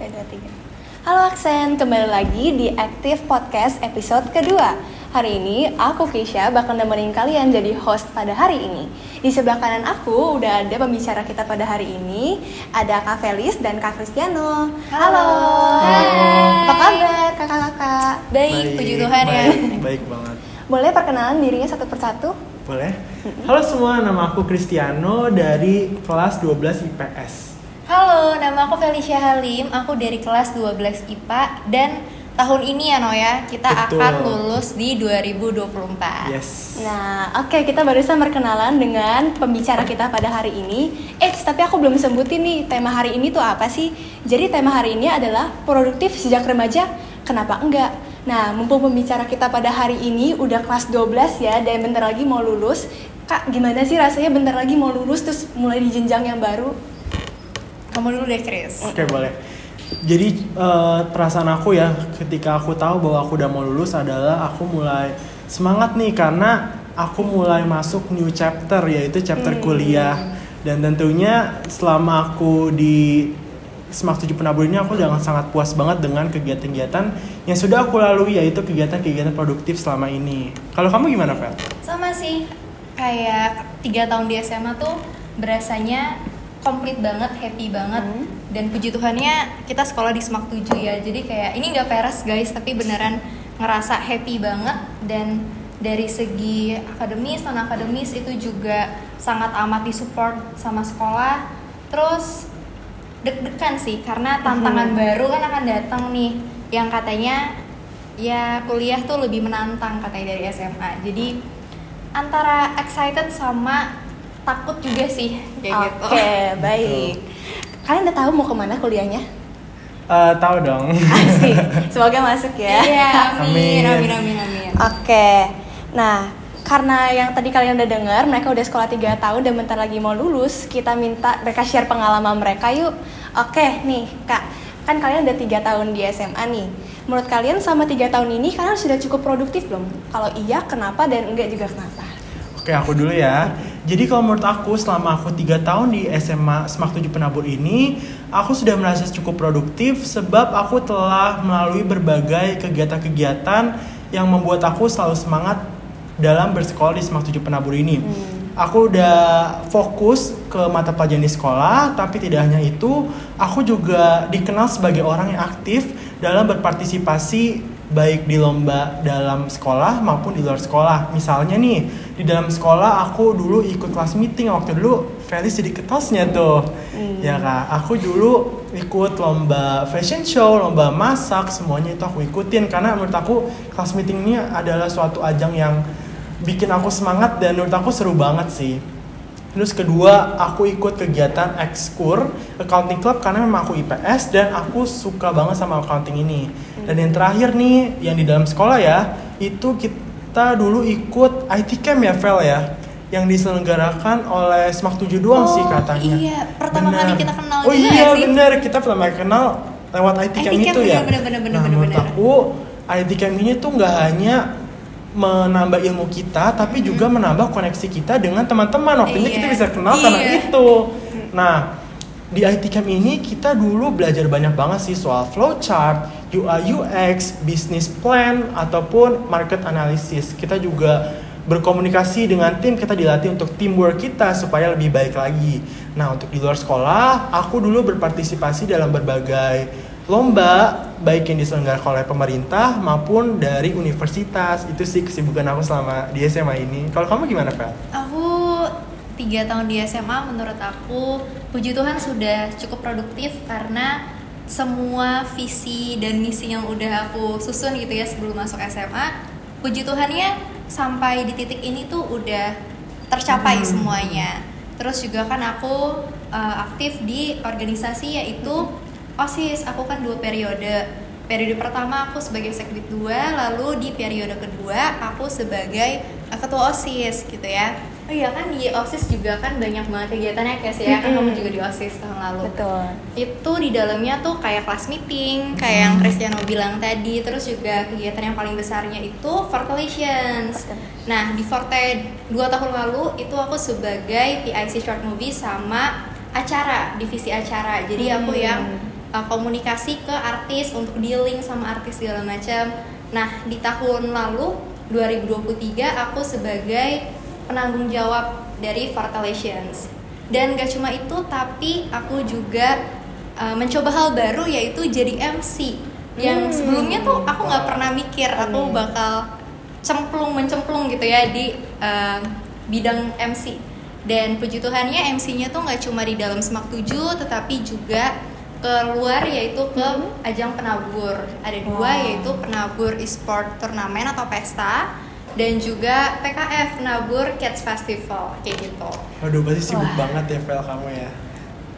Beda 3. Halo Aksen, kembali lagi di Active Podcast episode kedua. Hari ini aku Keisha bakal nemenin kalian jadi host pada hari ini. Di sebelah kanan aku udah ada pembicara kita pada hari ini. Ada Kak Felis dan Kak Cristiano. Halo. Hai. Apa kabar kakak-kakak? Baik, puji Tuhan ya. Baik banget. Boleh perkenalan dirinya satu persatu? Boleh? Halo semua, nama aku Cristiano dari kelas 12 IPS. Halo, nama aku Felicia Halim, aku dari kelas 12 IPA dan tahun ini ya Noya, kita Betul. akan lulus di 2024. Yes. Nah, oke, kita barusan berkenalan dengan pembicara kita pada hari ini. Tapi aku belum sebutin nih, tema hari ini tuh apa sih? Jadi tema hari ini adalah produktif sejak remaja, kenapa enggak? Nah, mumpung pembicara kita pada hari ini udah kelas 12 ya, dan bentar lagi mau lulus. Kak, gimana sih rasanya bentar lagi mau lulus terus mulai di jenjang yang baru? Kamu dulu deh, Chris. Oke, boleh. Jadi perasaan aku ya ketika aku tahu bahwa aku udah mau lulus adalah aku mulai semangat nih karena aku mulai masuk new chapter, yaitu chapter kuliah. Dan tentunya selama aku di Semak 7 Penabur ini aku sangat puas banget dengan kegiatan-kegiatan yang sudah aku lalui, yaitu kegiatan-kegiatan produktif selama ini. Kalau kamu gimana, Fel? Sama sih, kayak 3 tahun di SMA tuh berasanya komplit banget, happy banget. Dan puji Tuhannya kita sekolah di Semak 7 ya. Jadi kayak ini gak peres guys, tapi beneran ngerasa happy banget. Dan dari segi akademis, non-akademis itu juga sangat amat disupport sama sekolah. Terus deg-degan sih, karena tantangan baru kan akan datang nih. Yang katanya ya kuliah tuh lebih menantang katanya dari SMA. Jadi antara excited sama takut juga sih kayak gitu. Oke, baik. Kalian udah tahu mau kemana kuliahnya? Tahu dong. Asik, semoga masuk ya. Iya, amin, Amin. amin. Oke, nah karena yang tadi kalian udah dengar, mereka udah sekolah 3 tahun dan bentar lagi mau lulus, kita minta mereka share pengalaman mereka yuk. Oke nih Kak, kan kalian udah 3 tahun di SMA nih. Menurut kalian selama 3 tahun ini kalian sudah cukup produktif belum? Kalau iya kenapa dan enggak juga kenapa? Oke, aku dulu ya. Jadi kalau menurut aku selama aku 3 tahun di SMA Semak 7 Penabur ini, aku sudah merasa cukup produktif sebab aku telah melalui berbagai kegiatan-kegiatan yang membuat aku selalu semangat dalam bersekolah di Semak 7 Penabur ini. Aku udah fokus ke mata pelajaran di sekolah, tapi tidak hanya itu, aku juga dikenal sebagai orang yang aktif dalam berpartisipasi baik di lomba dalam sekolah maupun di luar sekolah. Misalnya nih, di dalam sekolah aku dulu ikut kelas meeting. Waktu dulu Felis jadi ketusnya tuh. Ya Kak, aku dulu ikut lomba fashion show, lomba masak, semuanya itu aku ikutin. Karena menurut aku kelas meeting ini adalah suatu ajang yang bikin aku semangat dan menurut aku seru banget sih. Terus kedua, aku ikut kegiatan ekskur accounting club karena memang aku IPS dan aku suka banget sama accounting ini. Dan yang terakhir nih, yang di dalam sekolah ya, itu kita dulu ikut IT Camp ya, Vel ya, yang diselenggarakan oleh Semak 7 doang sih katanya. Iya, pertama kali kita kenal Oh juga iya, sih. bener, kita pertama kali kenal lewat IT Camp itu ya. Bener. Nah, menurut aku IT Camp ini tuh nggak hanya menambah ilmu kita, tapi juga menambah koneksi kita dengan teman-teman. Waktu ini kita bisa kenal karena itu. Nah, di IT Camp ini kita dulu belajar banyak banget sih soal flowchart, UI UX, business plan, ataupun market analysis. Kita juga berkomunikasi dengan tim, kita dilatih untuk teamwork kita supaya lebih baik lagi. Nah, untuk di luar sekolah, aku dulu berpartisipasi dalam berbagai lomba, baik yang diselenggarakan oleh pemerintah maupun dari universitas. Itu sih kesibukan aku selama di SMA ini. Kalau kamu gimana, Fel? Aku 3 tahun di SMA, menurut aku puji Tuhan sudah cukup produktif karena semua visi dan misi yang udah aku susun gitu ya sebelum masuk SMA, puji Tuhannya sampai di titik ini tuh udah tercapai semuanya. Terus juga kan aku aktif di organisasi yaitu OSIS. Aku kan 2 periode. Periode pertama aku sebagai sekbid 2, lalu di periode kedua aku sebagai ketua OSIS gitu ya. Oh iya kan di OSIS juga kan banyak banget kegiatannya guys ya. Kan kamu juga di OSIS tahun lalu. Betul. Itu di dalamnya tuh kayak kelas meeting, kayak yang Cristiano bilang tadi. Terus juga kegiatan yang paling besarnya itu Fortelations. Nah di Forte 2 tahun lalu itu aku sebagai PIC short movie sama acara, divisi acara. Jadi aku yang komunikasi ke artis untuk dealing sama artis segala macam. Nah, di tahun lalu 2023 aku sebagai penanggung jawab dari Fartalations. Dan gak cuma itu, tapi aku juga mencoba hal baru, yaitu jadi MC. Yang sebelumnya tuh aku nggak pernah mikir aku bakal mencemplung gitu ya di bidang MC. Dan puji Tuhannya MC-nya tuh nggak cuma di dalam Semak 7, tetapi juga keluar, yaitu ke ajang penabur. Ada dua, yaitu penabur e-sport turnamen atau pesta, dan juga PKF penabur Kids Festival kayak gitu. Waduh, berarti sibuk banget ya Vel kamu ya.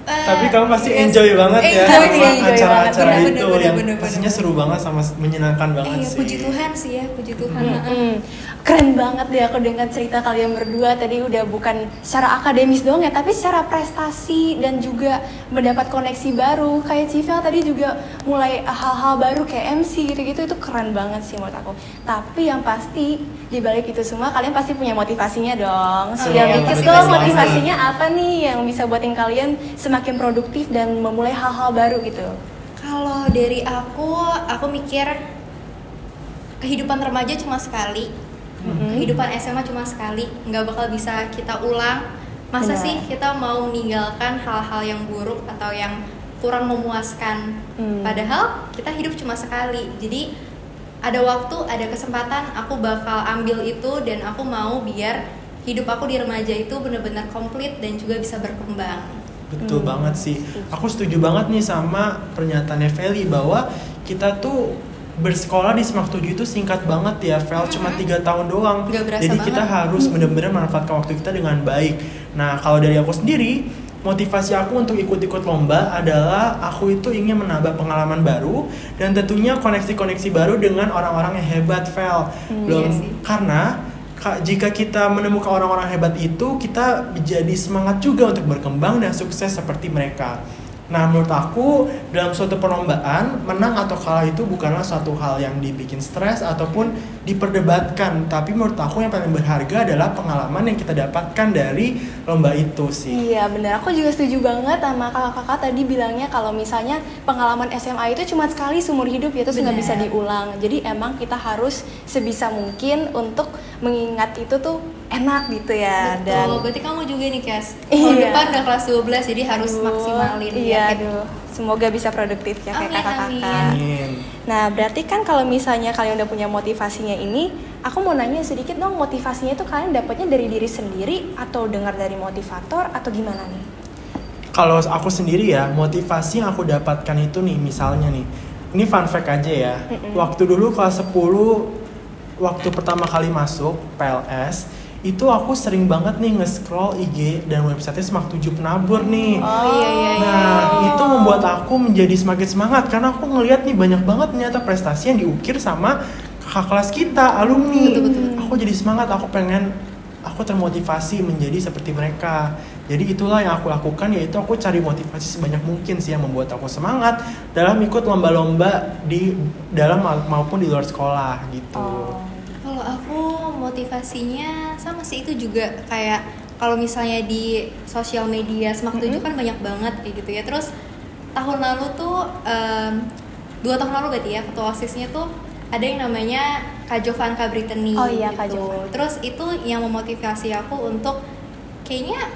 Tapi kamu pasti enjoy banget ya sama acara-acara itu yang bener. pastinya seru banget sama menyenangkan banget sih. Puji Tuhan sih ya, puji Tuhan. Keren banget deh aku dengar cerita kalian berdua tadi, udah bukan secara akademis doang ya, tapi secara prestasi dan juga mendapat koneksi baru. Kayak Civel tadi juga mulai hal-hal baru kayak MC gitu-gitu, itu keren banget sih menurut aku. Tapi yang pasti di balik itu semua kalian pasti punya motivasinya dong. Sudah mikir tuh motivasinya apa nih yang bisa buatin kalian semakin produktif dan memulai hal-hal baru gitu? Kalau dari aku mikir kehidupan remaja cuma sekali. Kehidupan SMA cuma sekali, nggak bakal bisa kita ulang. Masa sih kita mau meninggalkan hal-hal yang buruk atau yang kurang memuaskan? Padahal kita hidup cuma sekali. Jadi ada waktu, ada kesempatan, aku bakal ambil itu, dan aku mau biar hidup aku di remaja itu benar-benar komplit dan juga bisa berkembang. Betul banget sih. Aku setuju banget nih sama pernyataannya Feli bahwa kita tuh bersekolah di Semak 7 itu singkat banget ya, Vel, cuma 3 tahun doang. Jadi kita harus benar-benar manfaatkan waktu kita dengan baik. Nah, kalau dari aku sendiri, motivasi aku untuk ikut-ikut lomba adalah aku itu ingin menambah pengalaman baru dan tentunya koneksi-koneksi baru dengan orang-orang yang hebat, Vel. Karena jika kita menemukan orang-orang hebat itu, kita menjadi semangat juga untuk berkembang dan sukses seperti mereka. Nah, menurut aku dalam suatu perlombaan, menang atau kalah itu bukanlah suatu hal yang dibikin stres ataupun diperdebatkan. Tapi menurut aku yang paling berharga adalah pengalaman yang kita dapatkan dari lomba itu sih. Iya benar, aku juga setuju banget sama kakak-kakak tadi bilangnya kalau misalnya pengalaman SMA itu cuma sekali seumur hidup ya, terus nggak bisa diulang. Jadi emang kita harus sebisa mungkin untuk mengingat itu tuh enak gitu ya. Betul, dan berarti kamu juga nih Kes, tahun depan udah kelas 12 jadi harus maksimalin. Iya, aduh, semoga bisa produktif ya kayak kakak-kakak. Amin. Nah, berarti kan kalau misalnya kalian udah punya motivasinya ini, aku mau nanya sedikit dong, motivasinya itu kalian dapatnya dari diri sendiri atau dengar dari motivator atau gimana nih? Kalau aku sendiri ya, motivasi yang aku dapatkan itu nih, misalnya nih, ini fun fact aja ya. Waktu dulu kelas 10, waktu pertama kali masuk PLS, itu aku sering banget nih nge-scroll IG dan website Semak 7 Penabur nih. Nah, itu membuat aku menjadi semakin semangat karena aku ngelihat nih banyak banget ternyata prestasi yang diukir sama kakak kelas kita, alumni. Betul. Aku jadi semangat, aku termotivasi menjadi seperti mereka. Jadi itulah yang aku lakukan, yaitu aku cari motivasi sebanyak mungkin sih yang membuat aku semangat dalam ikut lomba-lomba di dalam maupun di luar sekolah gitu. Kalau aku motivasinya sama sih, itu juga kayak kalau misalnya di sosial media Semak 7 kan banyak banget kayak gitu ya. Terus tahun lalu tuh 2 tahun lalu berarti ya, ketua OSISnya tuh ada yang namanya Kak Jovan Kak Brittany. Oh iya, gitu. Kak Jovan. Terus itu yang memotivasi aku untuk kayaknya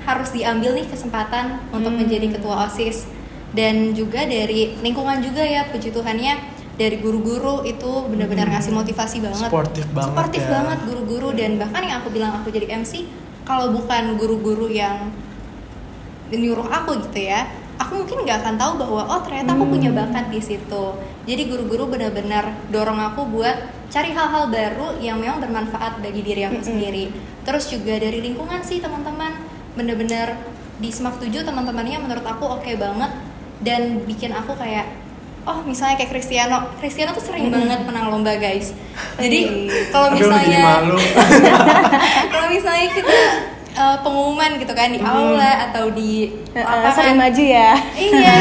harus diambil nih kesempatan untuk menjadi ketua OSIS. Dan juga dari lingkungan juga ya, puji Tuhannya dari guru-guru itu benar-benar ngasih motivasi banget. Sportif banget Guru-guru. Dan bahkan yang aku bilang aku jadi MC, kalau bukan guru-guru yang nyuruh aku gitu ya, aku mungkin nggak akan tahu bahwa oh ternyata aku punya bakat di situ. Jadi guru-guru benar-benar dorong aku buat cari hal-hal baru yang memang bermanfaat bagi diri aku sendiri. Terus juga dari lingkungan sih teman-teman, benar-benar di Semak 7 teman-temannya menurut aku oke banget dan bikin aku kayak oh misalnya kayak Cristiano tuh sering banget menang lomba guys. Jadi kalau misalnya kalau misalnya kita pengumuman gitu kan di aula atau di lapangan sering maju ya. Iya.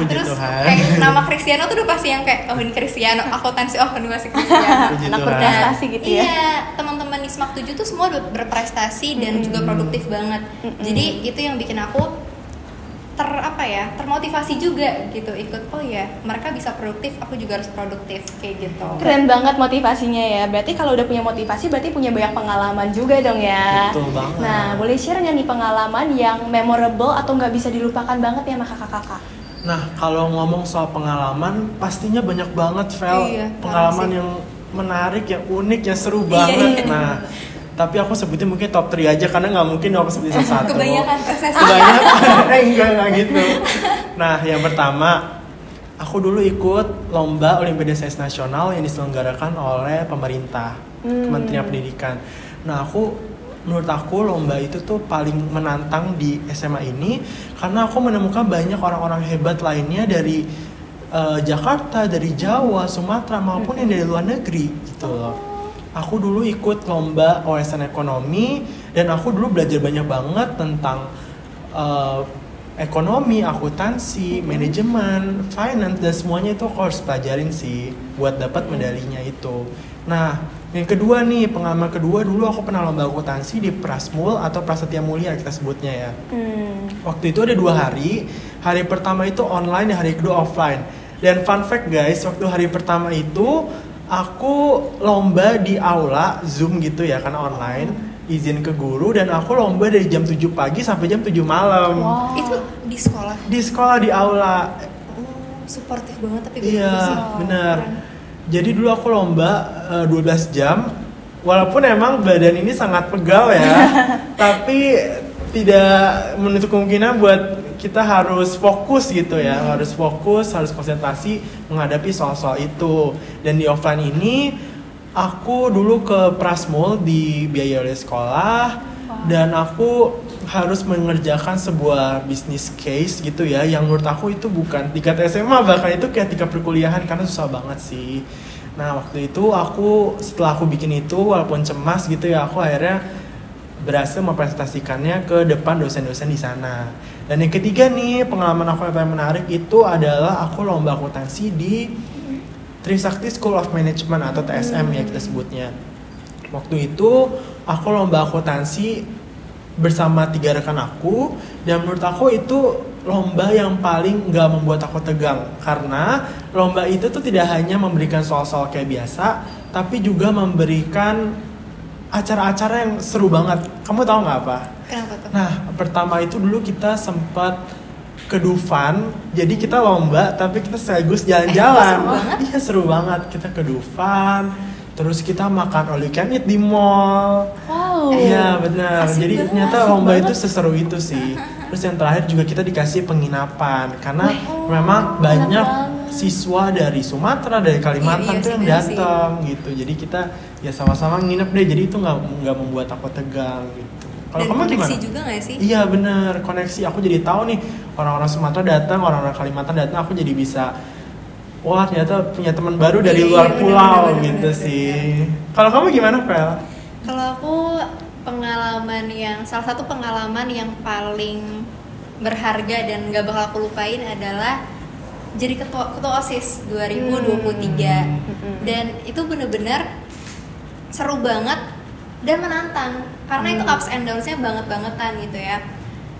Terus kayak nama Cristiano tuh udah pasti yang kayak oh ini Cristiano, akuntansi oh ini masih Cristiano. Anak berprestasi gitu ya. Iya, teman-teman di Semak 7 tuh semua berprestasi dan juga produktif banget. Jadi itu yang bikin aku apa ya, termotivasi juga gitu ikut. Oh ya, mereka bisa produktif, aku juga harus produktif kayak gitu. Keren banget motivasinya ya. Berarti kalau udah punya motivasi berarti punya banyak pengalaman juga dong ya. Betul banget. Nah, boleh share nggak nih pengalaman yang memorable atau nggak bisa dilupakan banget ya sama kakak-kakak? Nah, kalau ngomong soal pengalaman, pastinya banyak banget, Vel. Iya, Pengalaman sih. yang menarik, yang unik, yang seru banget. Iya. Nah, tapi aku sebutin mungkin top 3 aja karena nggak mungkin aku sebutin satu. Kebanyakan proses. Kebanyakan, enggak gitu. Nah, yang pertama, aku dulu ikut lomba Olimpiade Sains Nasional yang diselenggarakan oleh pemerintah, Kementerian Pendidikan. Nah, menurut aku lomba itu tuh paling menantang di SMA ini karena aku menemukan banyak orang-orang hebat lainnya dari Jakarta, dari Jawa, Sumatera maupun yang dari luar negeri gitu loh. Aku dulu ikut lomba wawasan ekonomi dan aku dulu belajar banyak banget tentang ekonomi, akuntansi, manajemen, finance dan semuanya itu aku harus pelajarin sih buat dapat medalinya itu. Nah, yang kedua nih, pengalaman kedua dulu aku pernah lomba akuntansi di Prasmul atau Prasetya Mulia kita sebutnya ya. Waktu itu ada 2 hari. Hari pertama itu online, hari kedua offline. Dan fun fact guys, waktu hari pertama itu aku lomba di aula Zoom gitu ya, karena online, izin ke guru dan aku lomba dari jam 7 pagi sampai jam 7 malam. Wow. Itu di sekolah. Di sekolah di aula. Suportif banget tapi Iya, sih. benar. Keren. Jadi dulu aku lomba 12 jam. Walaupun emang badan ini sangat pegal ya, tapi tidak menutup kemungkinan buat kita harus fokus gitu ya, harus fokus, harus konsentrasi menghadapi soal-soal itu. Dan di offline ini aku dulu ke Prasmul dibiayai oleh sekolah dan aku harus mengerjakan sebuah bisnis case gitu ya, yang menurut aku itu bukan tingkat SMA, bahkan itu kayak tingkat perkuliahan karena susah banget sih. Nah waktu itu setelah aku bikin itu walaupun cemas gitu ya, aku akhirnya berhasil mempresentasikannya ke depan dosen-dosen di sana. Dan yang ketiga nih, pengalaman aku yang paling menarik itu adalah aku lomba akuntansi di Trisakti School of Management atau TSM ya kita sebutnya. Waktu itu aku lomba akuntansi bersama 3 rekan aku dan menurut aku itu lomba yang paling gak membuat aku tegang karena lomba itu tuh tidak hanya memberikan soal-soal kayak biasa tapi juga memberikan acara-acara yang seru banget. Kamu tahu nggak apa? Kenapa tuh? Nah, pertama itu dulu kita sempat ke Dufan, jadi kita lomba tapi kita sekaligus jalan-jalan. Seru banget. Iya seru banget, kita ke Dufan, terus kita makan all you can eat di mall. Wow. Iya benar. Asik Jadi banget, ternyata asik lomba banget. itu seseru itu sih. Terus yang terakhir juga kita dikasih penginapan karena memang banyak banget. siswa dari Sumatera, dari Kalimantan Iya, tuh iya yang sih, bener sih. datang gitu. Jadi kita ya sama-sama nginep deh. Jadi itu nggak membuat aku tegang gitu. Kalau Dan kamu koneksi gimana? juga gak sih? Iya bener, koneksi. Aku jadi tahu nih orang-orang Sumatera datang, orang-orang Kalimantan datang. Aku jadi bisa, wah ternyata punya teman baru dari Iya, luar bener, pulau bener, gitu bener, sih. Kalau kamu gimana, Pel? Kalau aku salah satu pengalaman yang paling berharga dan gak bakal aku lupain adalah jadi ketua OSIS 2023. Dan itu bener-bener seru banget dan menantang karena itu ups and downs-nya banget-bangetan gitu ya.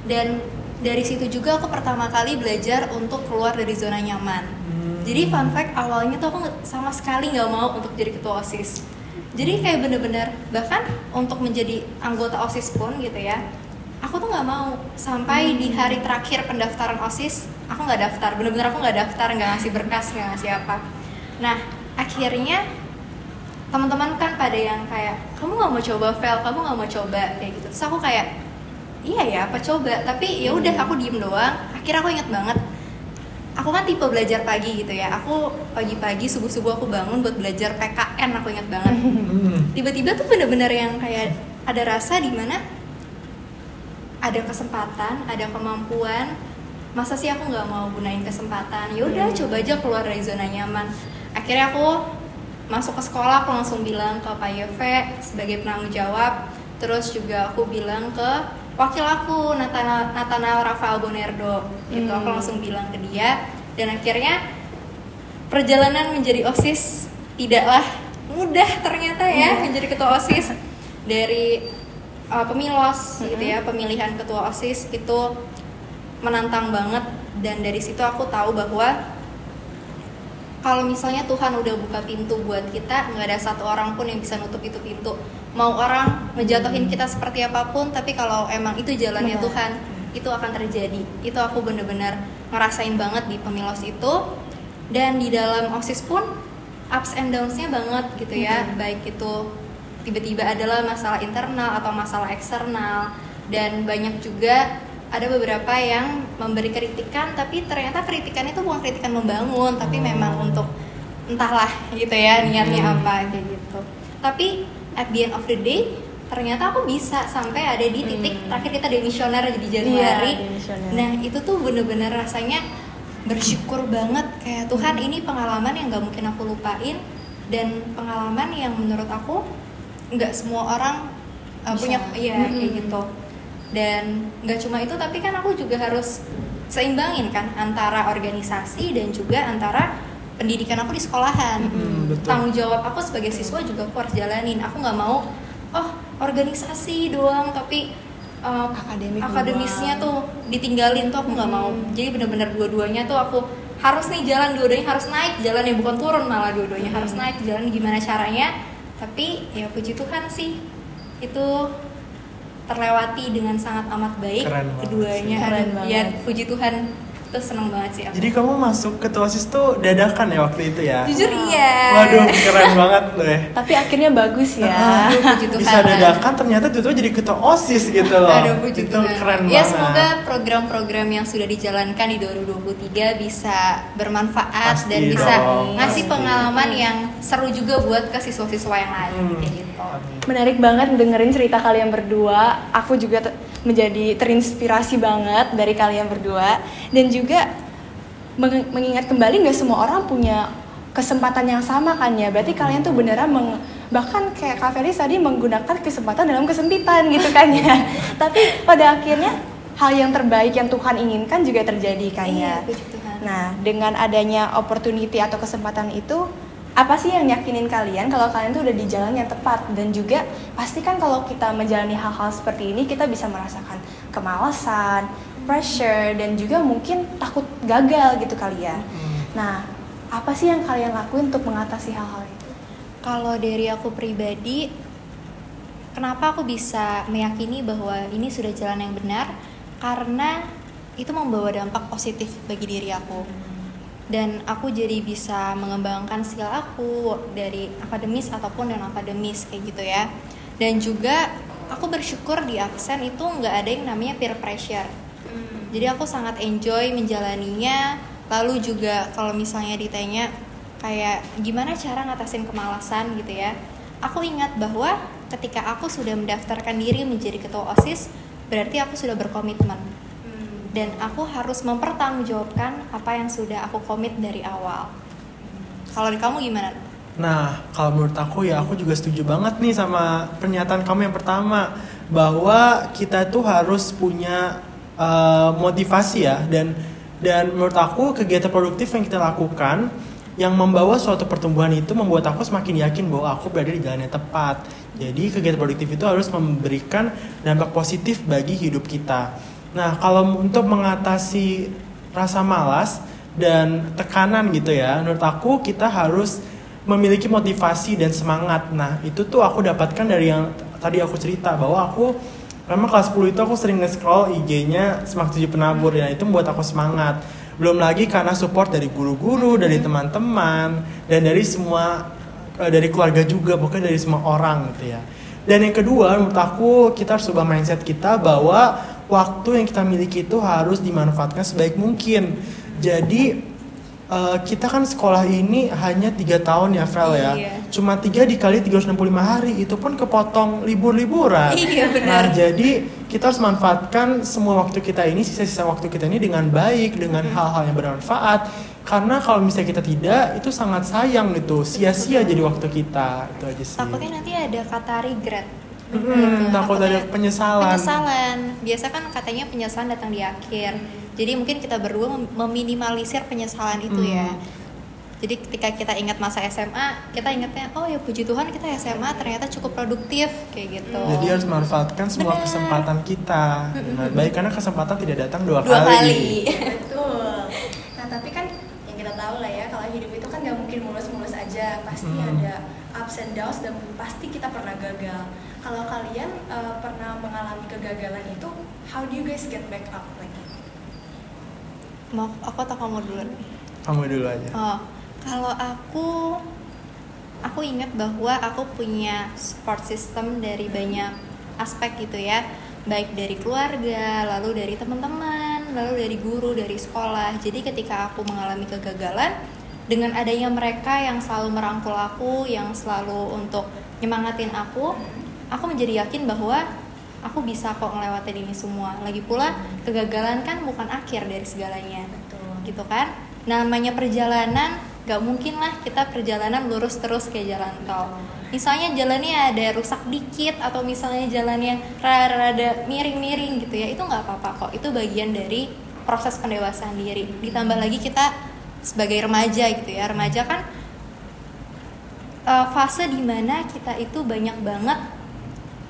Dan dari situ juga aku pertama kali belajar untuk keluar dari zona nyaman. Jadi fun fact, awalnya tuh aku sama sekali nggak mau untuk jadi ketua OSIS. Jadi kayak bener-bener, bahkan untuk menjadi anggota OSIS pun gitu ya, aku tuh nggak mau. Sampai di hari terakhir pendaftaran OSIS, aku nggak daftar. Bener-bener aku nggak daftar, nggak ngasih berkas, nggak ngasih apa. Nah, akhirnya teman-teman kan pada yang kayak, kamu nggak mau coba Vel, kamu nggak mau coba kayak gitu. Terus aku kayak, iya ya, apa coba? Tapi ya udah aku diem doang. Akhirnya aku inget banget. Aku kan tipe belajar pagi gitu ya. Aku pagi-pagi subuh-subuh aku bangun buat belajar PKN, aku inget banget. Tiba-tiba tuh bener-bener yang kayak ada rasa di mana ada kesempatan, ada kemampuan. Masa sih aku nggak mau gunain kesempatan? Ya udah, coba aja keluar dari zona nyaman. Akhirnya aku masuk ke sekolah, aku langsung bilang ke Pak Yove sebagai penanggung jawab. Terus juga aku bilang ke wakil aku Nathanael Rafael Bonerdo gitu. Aku langsung bilang ke dia dan akhirnya perjalanan menjadi OSIS tidaklah mudah ternyata ya. Menjadi ketua OSIS dari pemilos gitu ya, pemilihan ketua OSIS itu menantang banget Dan dari situ aku tahu bahwa kalau misalnya Tuhan udah buka pintu buat kita, nggak ada satu orang pun yang bisa nutup itu pintu. Mau orang ngejatuhin kita seperti apapun, tapi kalau emang itu jalannya Tuhan, itu akan terjadi. Itu aku bener-bener ngerasain banget di Pemilos itu. Dan di dalam OSIS pun ups and downs-nya banget gitu ya. Baik itu tiba-tiba adalah masalah internal atau masalah eksternal. Dan banyak juga ada beberapa yang memberi kritikan, tapi ternyata kritikan itu bukan kritikan membangun, tapi memang untuk entahlah gitu ya niatnya apa kayak gitu. Tapi at the end of the day ternyata aku bisa sampai ada di titik terakhir kita demisioner di Januari. Nah itu tuh bener-bener rasanya bersyukur banget, kayak Tuhan ini pengalaman yang gak mungkin aku lupain, dan pengalaman yang menurut aku nggak semua orang punya kayak gitu. Dan nggak cuma itu, tapi kan aku juga harus seimbangin kan antara organisasi dan juga antara pendidikan aku di sekolahan. Tanggung jawab aku sebagai siswa juga aku harus jalanin. Aku nggak mau organisasi doang tapi akademisnya tuh ditinggalin, tuh aku nggak mau. Jadi benar-benar dua-duanya tuh aku harus nih jalan, dua-duanya harus naik jalan, ya bukan turun, malah dua-duanya harus naik jalan. Gimana caranya? Tapi ya puji Tuhan sih itu terlewati dengan sangat amat baik. Keduanya ya puji Tuhan, itu seneng banget sih aku. Jadi kamu masuk ketua OSIS tuh dadakan ya waktu itu ya? Jujur iya. Waduh, keren banget loh ya. Tapi akhirnya bagus ya. Puji Tuhan. Bisa dadakan ternyata itu jadi ketua OSIS gitu loh. Aduh, puji itu Tuhan. Keren ya, banget. semoga program-program yang sudah dijalankan di 2023 bisa bermanfaat Pasti dan bisa dong, ngasih pasti. pengalaman yang seru juga buat ke siswa-siswa yang lain kayak gitu. Menarik banget dengerin cerita kalian berdua. Aku juga menjadi terinspirasi banget dari kalian berdua. Dan juga mengingat kembali gak semua orang punya kesempatan yang sama kan ya. Berarti kalian tuh beneran bahkan kayak Kak Felis tadi menggunakan kesempatan dalam kesempitan gitu kan ya. Tapi pada akhirnya hal yang terbaik yang Tuhan inginkan juga terjadi kan ya. Puji Tuhan. Nah, dengan adanya opportunity atau kesempatan itu, apa sih yang yakinin kalian kalau kalian tuh udah di jalan yang tepat? Dan juga pasti kan kalau kita menjalani hal-hal seperti ini, kita bisa merasakan kemalasan, pressure, dan juga mungkin takut gagal gitu kali ya. Nah, apa sih yang kalian lakuin untuk mengatasi hal-hal itu? Kalau dari aku pribadi, kenapa aku bisa meyakini bahwa ini sudah jalan yang benar? Karena itu membawa dampak positif bagi diri aku. Dan aku jadi bisa mengembangkan skill aku dari akademis ataupun non akademis kayak gitu ya. Dan juga aku bersyukur di absen itu nggak ada yang namanya peer pressure. Jadi aku sangat enjoy menjalaninya. Lalu juga kalau misalnya ditanya kayak gimana cara ngatasin kemalasan gitu ya, aku ingat bahwa ketika aku sudah mendaftarkan diri menjadi ketua OSIS, berarti aku sudah berkomitmen. Dan aku harus mempertanggungjawabkan apa yang sudah aku komit dari awal. Kalau di kamu gimana? Nah, kalau menurut aku ya aku juga setuju banget nih sama pernyataan kamu yang pertama, bahwa kita tuh harus punya motivasi ya, dan menurut aku kegiatan produktif yang kita lakukan yang membawa suatu pertumbuhan itu membuat aku semakin yakin bahwa aku berada di jalan yang tepat. Jadi kegiatan produktif itu harus memberikan dampak positif bagi hidup kita. Nah, kalau untuk mengatasi rasa malas dan tekanan gitu ya, menurut aku kita harus memiliki motivasi dan semangat. Nah, itu tuh aku dapatkan dari yang tadi aku cerita, bahwa aku memang kelas 10 itu aku sering nge-scroll IG-nya Semak 7 Penabur ya, itu membuat aku semangat. Belum lagi karena support dari guru-guru, dari teman-teman, dan dari semua, dari keluarga juga, bukan dari semua orang gitu ya. Dan yang kedua, menurut aku kita harus ubah mindset kita bahwa waktu yang kita miliki itu harus dimanfaatkan sebaik mungkin. Jadi kita kan sekolah ini hanya 3 tahun ya, Vel ya. Cuma 3 dikali 365 hari, itu pun kepotong libur-liburan. Iya, benar. Nah, jadi kita harus manfaatkan semua waktu kita ini, sisa-sisa waktu kita ini dengan baik, dengan hal-hal yang bermanfaat. Karena kalau misalnya kita tidak, itu sangat sayang gitu, sia-sia jadi waktu kita. Itu aja sih. Takutnya nanti ada kata regret. Takut ada penyesalan. Biasa kan katanya penyesalan datang di akhir. Jadi mungkin kita berdua meminimalisir penyesalan itu ya. Jadi ketika kita ingat masa SMA, kita ingatnya, oh ya puji Tuhan kita SMA ternyata cukup produktif kayak gitu. Jadi harus manfaatkan semua kesempatan kita. Baik, karena kesempatan tidak datang dua kali. Betul. hidup itu kan nggak mungkin mulus-mulus aja, pasti ada ups and downs dan pasti kita pernah gagal. Kalau kalian pernah mengalami kegagalan itu, how do you guys get back up lagi? Mau aku atau kamu dulu? Kamu dulu aja. Oh, kalau aku ingat bahwa aku punya support system dari banyak aspek gitu ya, baik dari keluarga, lalu dari teman-teman, lalu dari guru, dari sekolah. Jadi ketika aku mengalami kegagalan, dengan adanya mereka yang selalu merangkul aku, yang selalu untuk nyemangatin aku menjadi yakin bahwa aku bisa kok ngelewatin ini semua. Lagi pula kegagalan kan bukan akhir dari segalanya. Betul. Gitu kan. Namanya perjalanan, gak mungkin lah kita perjalanan lurus terus kayak jalan tol. Misalnya jalannya ada rusak dikit, atau misalnya jalannya rada miring-miring gitu ya, itu gak apa-apa kok. Itu bagian dari proses pendewasaan diri. Ditambah lagi kita sebagai remaja gitu ya, remaja kan fase dimana kita itu banyak banget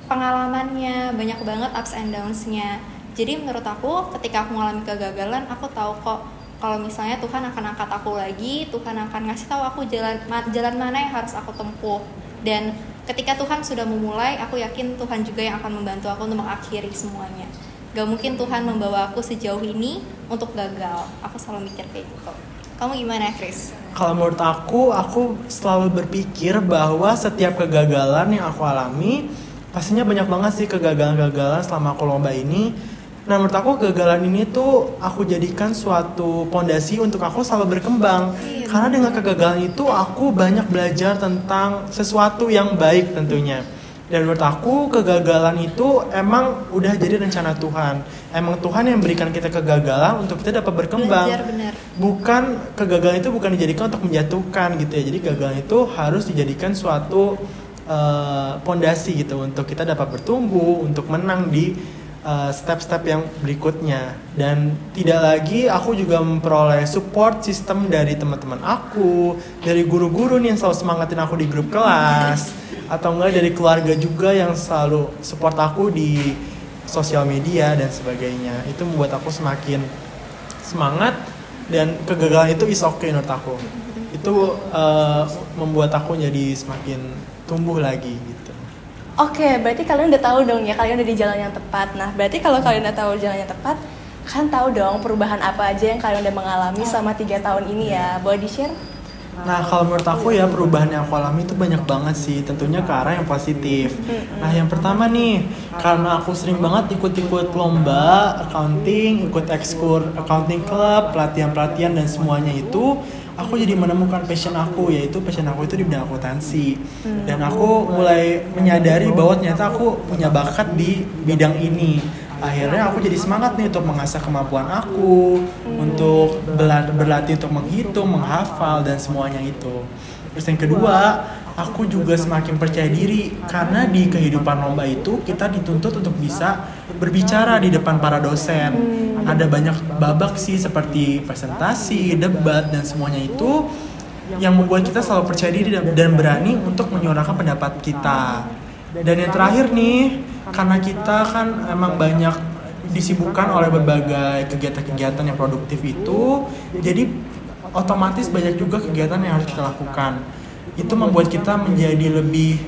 pengalamannya, banyak banget ups and downs-nya. Jadi menurut aku ketika aku mengalami kegagalan, aku tahu kok kalau misalnya Tuhan akan angkat aku lagi, Tuhan akan ngasih tahu aku jalan mana yang harus aku tempuh. Dan ketika Tuhan sudah memulai, aku yakin Tuhan juga yang akan membantu aku untuk mengakhiri semuanya. Gak mungkin Tuhan membawa aku sejauh ini untuk gagal. Aku selalu mikir kayak gitu. Kamu gimana, Chris? Kalau menurut aku selalu berpikir bahwa setiap kegagalan yang aku alami, pastinya banyak banget sih kegagalan-kegagalan selama aku lomba ini. Nah, menurut aku kegagalan ini tuh aku jadikan suatu pondasi untuk aku selalu berkembang. Karena dengan kegagalan itu aku banyak belajar tentang sesuatu yang baik tentunya. Dan menurut aku kegagalan itu emang udah jadi rencana Tuhan. Emang Tuhan yang berikan kita kegagalan untuk kita dapat berkembang. Belajar, benar. Bukan kegagalan itu bukan dijadikan untuk menjatuhkan gitu ya. Jadi kegagalan itu harus dijadikan suatu pondasi gitu untuk kita dapat bertumbuh, untuk menang di step-step yang berikutnya. Dan tidak lagi aku juga memperoleh support system dari teman-teman aku, dari guru-guru nih yang selalu semangatin aku di grup kelas, atau enggak dari keluarga juga yang selalu support aku di sosial media dan sebagainya. Itu membuat aku semakin semangat, dan kegagalan itu is okay menurut aku. Itu membuat aku jadi semakin tumbuh lagi gitu. Oke, berarti kalian udah tahu dong ya, kalian udah di jalan yang tepat. Nah, berarti kalau kalian udah tahu jalan yang tepat, kan tahu dong perubahan apa aja yang kalian udah mengalami selama 3 tahun ini ya. Boleh di-share? Nah, kalau menurut aku ya, perubahan yang aku alami itu banyak banget sih, tentunya ke arah yang positif. Nah, yang pertama nih, karena aku sering banget ikut-ikut lomba accounting, ikut ekskul accounting club, pelatihan-pelatihan dan semuanya itu, aku jadi menemukan passion aku, yaitu passion aku itu di bidang akuntansi. Dan aku mulai menyadari bahwa ternyata aku punya bakat di bidang ini. Akhirnya aku jadi semangat nih untuk mengasah kemampuan aku, untuk berlatih untuk menghitung, menghafal, dan semuanya itu. Terus yang kedua, aku juga semakin percaya diri karena di kehidupan lomba itu kita dituntut untuk bisa berbicara di depan para dosen. Ada banyak babak sih seperti presentasi, debat, dan semuanya itu yang membuat kita selalu percaya diri dan berani untuk menyuarakan pendapat kita. Dan yang terakhir nih, karena kita kan emang banyak disibukkan oleh berbagai kegiatan-kegiatan yang produktif itu, jadi otomatis banyak juga kegiatan yang harus kita lakukan. Itu membuat kita menjadi lebih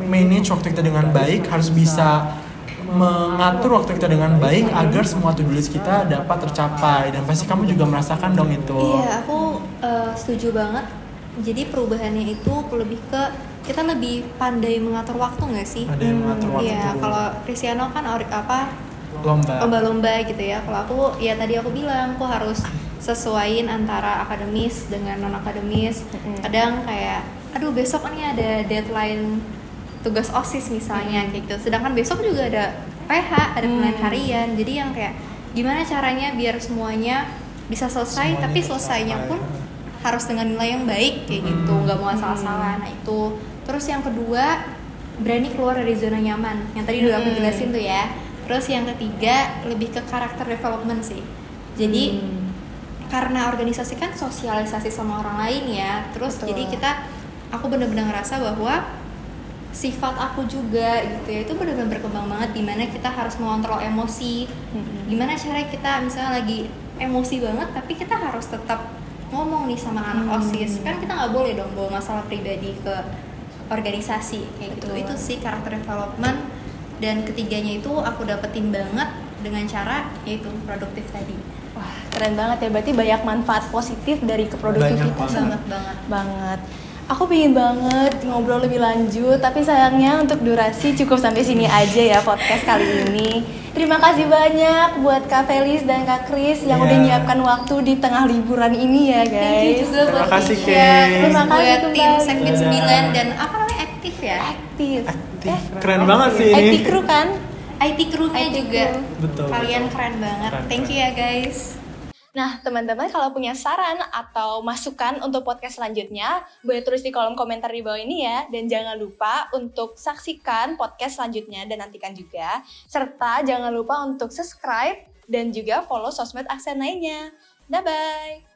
manage waktu kita dengan baik, harus bisa mengatur waktu kita dengan baik agar semua to-do list kita dapat tercapai. Dan pasti kamu juga merasakan dong itu. Iya, aku setuju banget. Jadi perubahannya itu lebih ke kita lebih pandai mengatur waktu nggak sih? Ada yang mengatur waktu. Iya, kalau Cristiano kan lomba-lomba gitu ya. Kalau aku ya tadi aku bilang aku harus sesuaiin antara akademis dengan non akademis. Kadang kayak aduh besok nih ada deadline tugas OSIS misalnya kayak gitu. Sedangkan besok juga ada PH, ada penilaian harian. Jadi yang kayak gimana caranya biar semuanya bisa selesai, tapi selesainya pun harus dengan nilai yang baik kayak gitu, nggak mau asal-asalan. Nah itu. Terus yang kedua, berani keluar dari zona nyaman. Yang tadi udah aku jelasin tuh ya. Terus yang ketiga, lebih ke karakter development sih. Jadi karena organisasi kan sosialisasi sama orang lain ya. Terus jadi aku benar-benar ngerasa bahwa sifat aku juga gitu ya, itu benar-benar berkembang banget, dimana kita harus mengontrol emosi. Gimana caranya kita misalnya lagi emosi banget, tapi kita harus tetap ngomong nih sama anak OSIS. Kan kita nggak boleh dong bawa masalah pribadi ke organisasi kayak gitu. Itu sih karakter development. Dan ketiganya itu aku dapetin banget dengan cara yaitu produktif tadi. Wah, keren banget ya. Berarti banyak manfaat positif dari keproduktivitasan. Banget. Aku pengen banget ngobrol lebih lanjut, tapi sayangnya untuk durasi cukup sampai sini aja ya podcast kali ini. Terima kasih banyak buat Kak Felis dan Kak Kris yang udah nyiapkan waktu di tengah liburan ini ya guys. Thank you juga buat kasih, Tisha, terus Terima kasih buat tim kembali. Segmen 9 dan apa namanya aktif ya? Aktif. Keren banget sih ini. IT crew kan? IT crew-nya IT juga. crew. Betul. Kalian keren banget. Thank you ya guys. Nah, teman-teman kalau punya saran atau masukan untuk podcast selanjutnya, boleh tulis di kolom komentar di bawah ini ya. Dan jangan lupa untuk saksikan podcast selanjutnya dan nantikan juga. Serta jangan lupa untuk subscribe dan juga follow sosmed Aksen lainnya. Bye-bye!